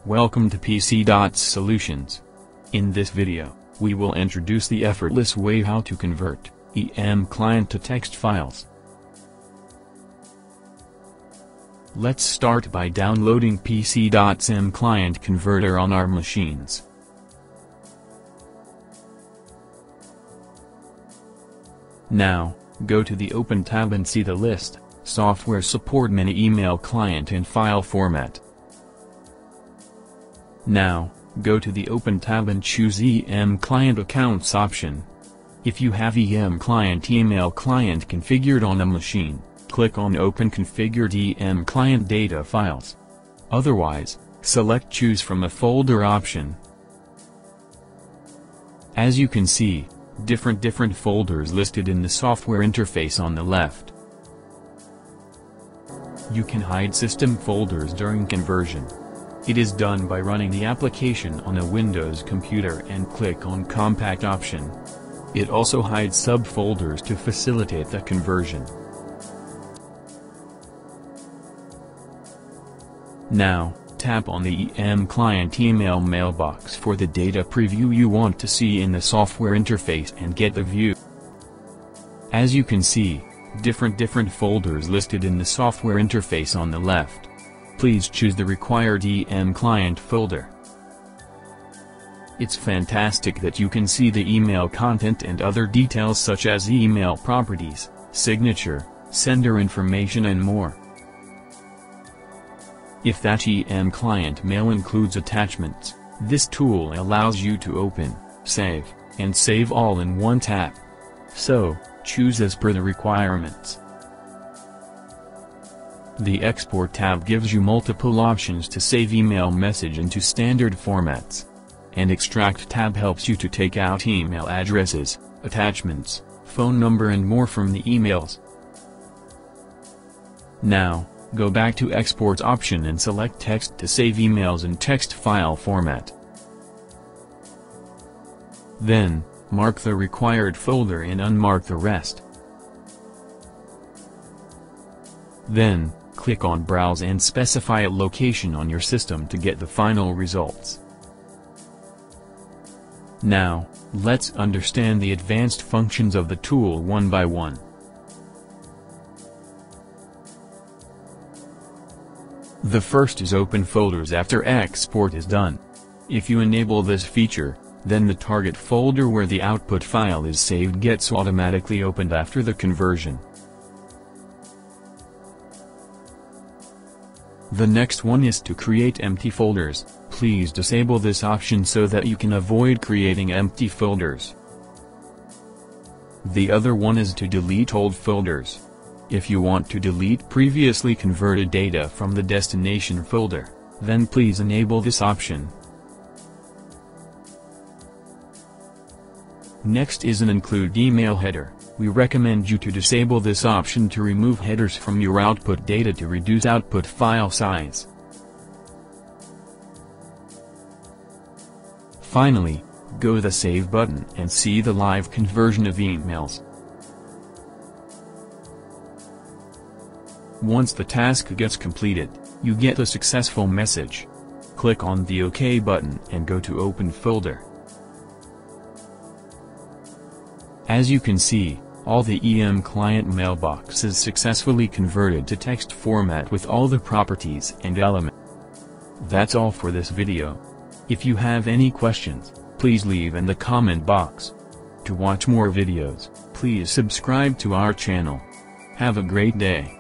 Welcome to PC.Solutions. In this video, we will introduce the effortless way how to convert EM client to text files. Let's start by downloading PC.Sim client converter on our machines. Now, go to the Open tab and see the list, Software Support Mini Email Client in File Format. Now, go to the Open tab and choose EM Client Accounts option. If you have EM Client email client configured on a machine, click on Open Configured EM Client Data Files. Otherwise, select Choose from a folder option. As you can see, different folders listed in the software interface on the left. You can hide system folders during conversion. It is done by running the application on a Windows computer and click on Compact option. It also hides subfolders to facilitate the conversion. Now, tap on the EM Client email mailbox for the data preview you want to see in the software interface and get the view. As you can see, different folders listed in the software interface on the left. Please choose the required EM Client folder. It's fantastic that you can see the email content and other details such as email properties, signature, sender information and more. If that EM Client mail includes attachments, this tool allows you to open, save, and save all in one tap. So, choose as per the requirements. The Export tab gives you multiple options to save email message into standard formats. And Extract tab helps you to take out email addresses, attachments, phone number and more from the emails. Now, go back to Export option and select Text to save emails in text file format. Then, mark the required folder and unmark the rest. Then, click on Browse and specify a location on your system to get the final results. Now, let's understand the advanced functions of the tool one by one. The first is open folders after export is done. If you enable this feature, then the target folder where the output file is saved gets automatically opened after the conversion. The next one is to create empty folders. Please disable this option so that you can avoid creating empty folders. The other one is to delete old folders. If you want to delete previously converted data from the destination folder, then please enable this option. Next is an include email header. We recommend you to disable this option to remove headers from your output data to reduce output file size. Finally, go to the Save button and see the live conversion of emails. Once the task gets completed, you get a successful message. Click on the OK button and go to Open folder. As you can see, all the EM client mailbox is successfully converted to text format with all the properties and elements. That's all for this video. If you have any questions, please leave in the comment box. To watch more videos, please subscribe to our channel. Have a great day.